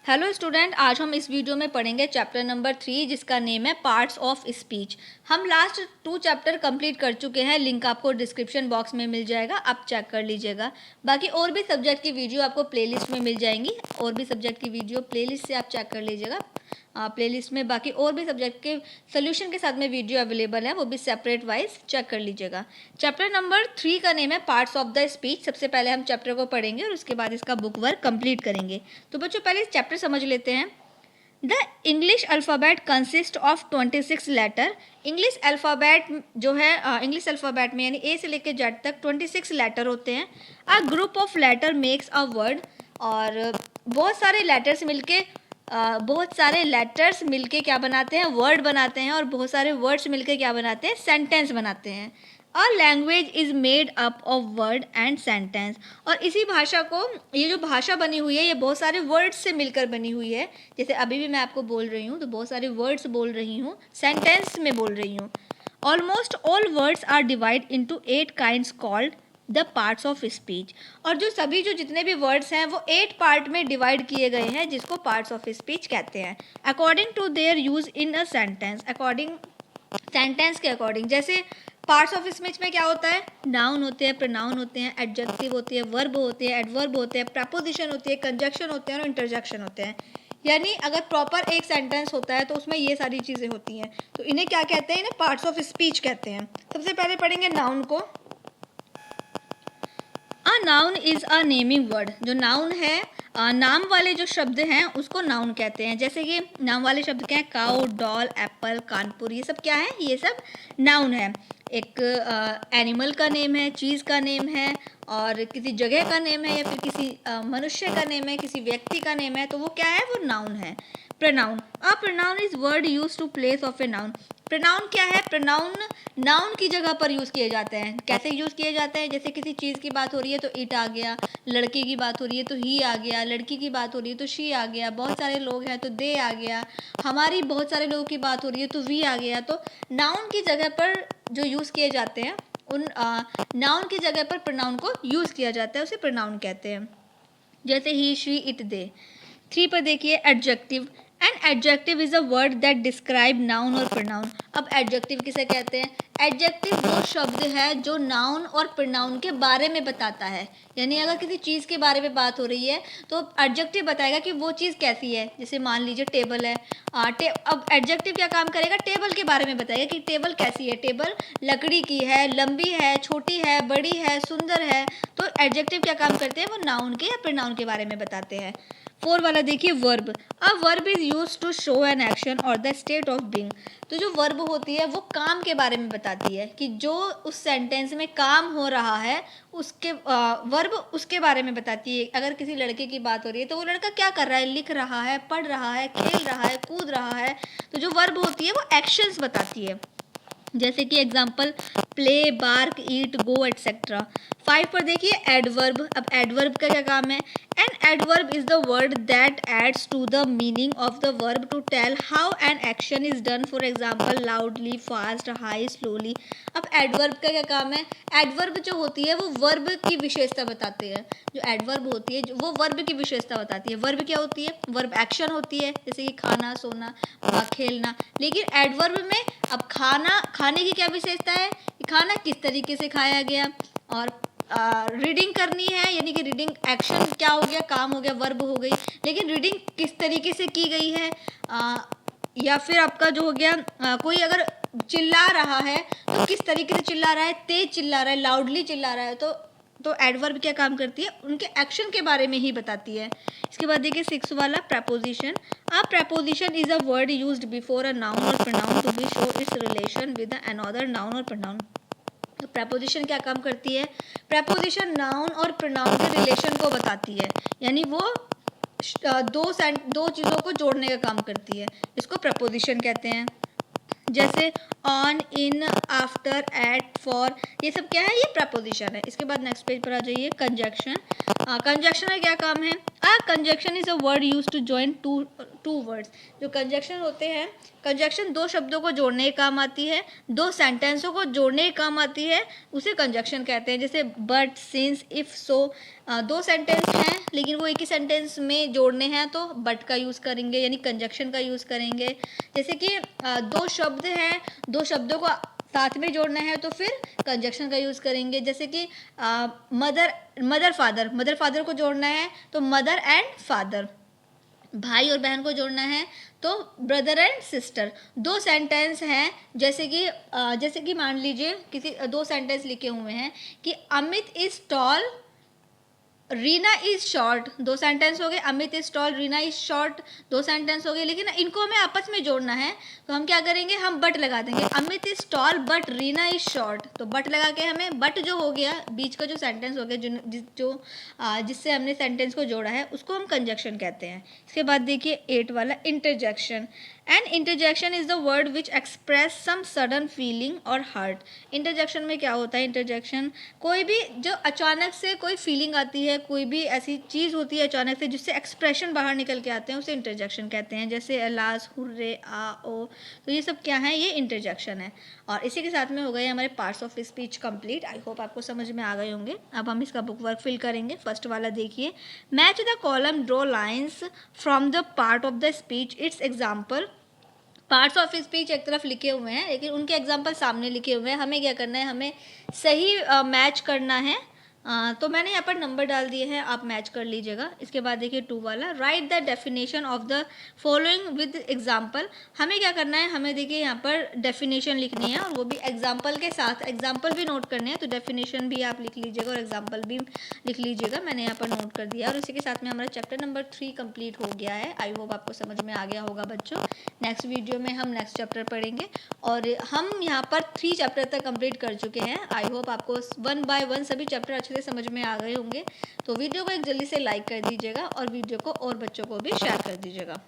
Hello student, आज हम इस वीडियो में पढ़ेंगे चैप्टर नंबर 3 जिसका नेम है पार्ट्स ऑफ स्पीच। हम लास्ट 2 चैप्टर कंप्लीट कर चुके हैं। लिंक आपको डिस्क्रिप्शन बॉक्स में मिल जाएगा, आप चेक कर लीजिएगा। बाकी और भी सब्जेक्ट की वीडियो आपको प्लेलिस्ट में मिल जाएंगी, और भी सब्जेक्ट की वीडियो प्लेलिस्ट से आप चेक कर लीजिएगा प्लेलिस्ट में। बाकी और भी सब्जेक्ट के सोल्यूशन के साथ में वीडियो अवेलेबल है, वो भी सेपरेट वाइज चेक कर लीजिएगा। चैप्टर नंबर 3 का नेम है पार्ट्स ऑफ द स्पीच। सबसे पहले हम चैप्टर को पढ़ेंगे और उसके बाद इसका बुक वर्क कंप्लीट करेंगे। तो बच्चों पहले इस चैप्टर समझ लेते हैं। The English alphabet consist of 26 letter. English alphabet जो है, इंग्लिश अल्फ़ाबेट में यानी ए से लेकर जेड तक 26 लेटर होते हैं। A group of letter makes a word. और बहुत सारे लेटर्स मिलके क्या बनाते हैं, वर्ड बनाते हैं। और बहुत सारे वर्ड्स मिलके क्या बनाते हैं, सेंटेंस बनाते हैं। A language is made up of word and sentence. और इसी भाषा को, ये जो भाषा बनी हुई है, ये बहुत सारे वर्ड्स से मिलकर बनी हुई है। जैसे अभी भी मैं आपको बोल रही हूँ तो बहुत सारे वर्ड्स बोल रही हूँ, सेंटेंस में बोल रही हूँ। Almost all words are divide into 8 kinds called the parts of speech. और जो जितने भी वर्ड्स हैं वो 8 पार्ट में डिवाइड किए गए हैं, जिसको पार्ट्स ऑफ स्पीच कहते हैं। According to their use in a sentence, sentence के अकॉर्डिंग। जैसे पार्ट्स ऑफ स्पीच में क्या होता है, नाउन होते हैं, प्रोनाउन होते हैं, एडजेक्टिव होती है, वर्ब होते हैं, एडवर्ब होते हैं, प्रपोजिशन होती है, कंजक्शन होते हैं और इंटरजेक्शन होते हैं। यानी अगर प्रॉपर एक सेंटेंस होता है तो उसमें ये सारी चीज़ें होती हैं। तो इन्हें क्या कहते हैं, इन्हें पार्ट्स ऑफ स्पीच कहते हैं। सबसे पहले पढ़ेंगे नाउन को। A noun is a naming word. जो नाउन है, नाम वाले जो शब्द हैं उसको नाउन कहते हैं। जैसे कि नाम वाले शब्द क्या है, काऊ, डॉल, एप्पल, कानपुर, ये सब क्या है, ये सब नाउन है। एक एनिमल का नेम है, चीज़ का नेम है, और किसी जगह का नेम है, या फिर किसी मनुष्य का नेम है, किसी व्यक्ति का नेम है, तो वो क्या है, वो नाउन है। Pronoun. A pronoun is word use to place of a noun. Pronoun क्या है, प्रोनाउन नाउन की जगह पर यूज़ किए जाते हैं। कैसे यूज़ किए जाते हैं, जैसे किसी चीज़ की बात हो रही है तो इट आ गया, लड़के की बात हो रही है तो ही आ गया, लड़की की बात हो रही है तो शी आ गया, बहुत सारे लोग हैं तो दे आ गया, हमारी बहुत सारे लोगों की बात हो रही है तो वी आ गया। तो नाउन की जगह पर जो यूज़ किए जाते हैं, उन नाउन की जगह पर प्रोनाउन को यूज़ किया जाता है, उसे प्रोनाउन कहते हैं। जैसे ही, शी, इट, दे। 3 पर देखिए adjective. An adjective is a word that describe noun और प्रोनाउन। अब एडजेक्टिव किसे कहते हैं, एडजेक्टिव वो शब्द है जो नाउन और प्रोनाउन के बारे में बताता है। यानी अगर किसी चीज़ के बारे में बात हो रही है तो एडजेक्टिव बताएगा कि वो चीज़ कैसी है। जैसे मान लीजिए टेबल है, अब एडजेक्टिव क्या काम करेगा, टेबल के बारे में बताएगा कि टेबल कैसी है, टेबल लकड़ी की है, लंबी है, छोटी है, बड़ी है, सुंदर है। तो एडजेक्टिव क्या काम करते हैं, वो नाउन के या प्रोनाउन के बारे में बताते हैं। 4 वाला देखिए verb. A verb is use to show an action और द स्टेट ऑफ बीइंग। तो जो वर्ब होती है वो काम के बारे में बताती है कि जो उस सेंटेंस में काम हो रहा है, उसके वर्ब उसके बारे में बताती है। अगर किसी लड़के की बात हो रही है तो वो लड़का क्या कर रहा है, लिख रहा है, पढ़ रहा है, खेल रहा है, कूद रहा है। तो जो वर्ब होती है वो एक्शंस बताती है। जैसे कि एग्जाम्पल प्ले, बार्क, ईट, गो एटसेट्रा। 5 पर देखिए एडवर्ब। अब एडवर्ब का क्या काम है, an adverb is the word that adds to the meaning of the verb to tell how an action is done. For example loudly, fast, high, slowly. अब adverb का क्या काम है, एडवर्ब जो होती है वो वर्ब की विशेषता बताती है। जो एडवर्ब होती है वो वर्ब की विशेषता बताती है। वर्ब क्या होती है, वर्ब एक्शन होती है, जैसे कि खाना, सोना, खेलना। लेकिन एडवर्ब में अब खाने की क्या विशेषता है कि खाना किस तरीके से खाया गया। और रीडिंग करनी है, यानी कि रीडिंग एक्शन क्या हो गया, काम हो गया, वर्ब हो गई। लेकिन रीडिंग किस तरीके से की गई है, या फिर आपका जो हो गया कोई अगर चिल्ला रहा है तो किस तरीके से चिल्ला रहा है, तेज चिल्ला रहा है, लाउडली चिल्ला रहा है। तो एडवर्ब क्या काम करती है, उनके एक्शन के बारे में ही बताती है। इसके बाद देखिए 6 वाला proposition. A proposition is a word used before a noun और pronoun to be show its relation with another noun और प्रोनाउन। तो प्रपोजिशन क्या काम करती है, प्रपोजिशन नाउन और प्रोनाउन के रिलेशन को बताती है। यानी वो दो चीज़ों को जोड़ने का काम करती है, इसको प्रपोजिशन कहते हैं। जैसे on, in, after, at, for, ये सब क्या है, ये प्रपोजिशन है। इसके बाद नेक्स्ट पेज पर आ जाइए कंजक्शन। कंजक्शन का क्या काम है, a conjunction is a word use to two words. जो कंजक्शन होते हैं, कंजक्शन दो शब्दों को जोड़ने के काम आती है, दो सेंटेंसों को जोड़ने के काम आती है, उसे कंजक्शन कहते हैं। जैसे बट, सिंस, इफ, सो, दो सेंटेंस हैं लेकिन वो एक ही सेंटेंस में जोड़ने हैं तो बट का यूज़ करेंगे, यानी कंजक्शन का यूज़ करेंगे। जैसे कि दो शब्द हैं, दो शब्दों को साथ में जोड़ना है तो फिर कंजक्शन का यूज़ करेंगे। जैसे कि मदर फादर को जोड़ना है तो मदर एंड फादर, भाई और बहन को जोड़ना है तो ब्रदर एंड सिस्टर। दो सेंटेंस हैं, जैसे कि मान लीजिए किसी दो सेंटेंस लिखे हुए हैं कि Amit is tall, Reena is short, दो सेंटेंस हो गए। Amit is tall, Reena is short, दो सेंटेंस हो गए। लेकिन इनको हमें आपस में जोड़ना है तो हम क्या करेंगे, हम बट लगा देंगे। Amit is tall but Reena is short, तो बट लगा के हमें बट जो हो गया बीच का जो सेंटेंस हो गया जिससे हमने सेंटेंस को जोड़ा है उसको हम कंजक्शन कहते हैं। इसके बाद देखिए 8 वाला interjection. An interjection is the word which express some sudden feeling और हर्ट। इंटरजेक्शन में क्या होता है, इंटरजेक्शन कोई भी जो अचानक से कोई फीलिंग आती है, कोई भी ऐसी चीज़ होती है अचानक से जिससे एक्सप्रेशन बाहर निकल के आते हैं उसे इंटरजेक्शन कहते हैं। जैसे अलास, हुर्रे, आ, ओ, तो ये सब क्या है, ये इंटरजेक्शन है। और इसी के साथ में हो गए हमारे parts of speech complete. I hope आपको समझ में आ गए होंगे। अब हम इसका बुक वर्क फिल करेंगे। फर्स्ट वाला देखिए, match the column, draw lines from the part of the speech, it's example. Parts of speech एक तरफ लिखे हुए हैं लेकिन उनके एग्जाम्पल सामने लिखे हुए हैं। हमें क्या करना है, हमें सही मैच करना है। तो मैंने यहाँ पर नंबर डाल दिए हैं, आप मैच कर लीजिएगा। इसके बाद देखिए 2 वाला, right the definition of the following with example. हमें क्या करना है, हमें देखिए यहाँ पर डेफिनेशन लिखनी है और वो भी एग्जाम्पल के साथ। एग्जाम्पल भी नोट करने हैं तो डेफिनेशन भी आप लिख लीजिएगा और एग्जाम्पल भी लिख लीजिएगा। मैंने यहाँ पर नोट कर दिया और इसी के साथ में हमारा चैप्टर नंबर 3 कंप्लीट हो गया है। आई होप आपको समझ में आ गया होगा बच्चों। नेक्स्ट वीडियो में हम नेक्स्ट चैप्टर पढ़ेंगे और हम यहाँ पर 3 चैप्टर तक कंप्लीट कर चुके हैं। आई होप आपको 1 बाय 1 सभी चैप्टर अच्छे से समझ में आ गए होंगे। तो वीडियो को एक जल्दी से लाइक कर दीजिएगा और वीडियो को और बच्चों को भी शेयर कर दीजिएगा।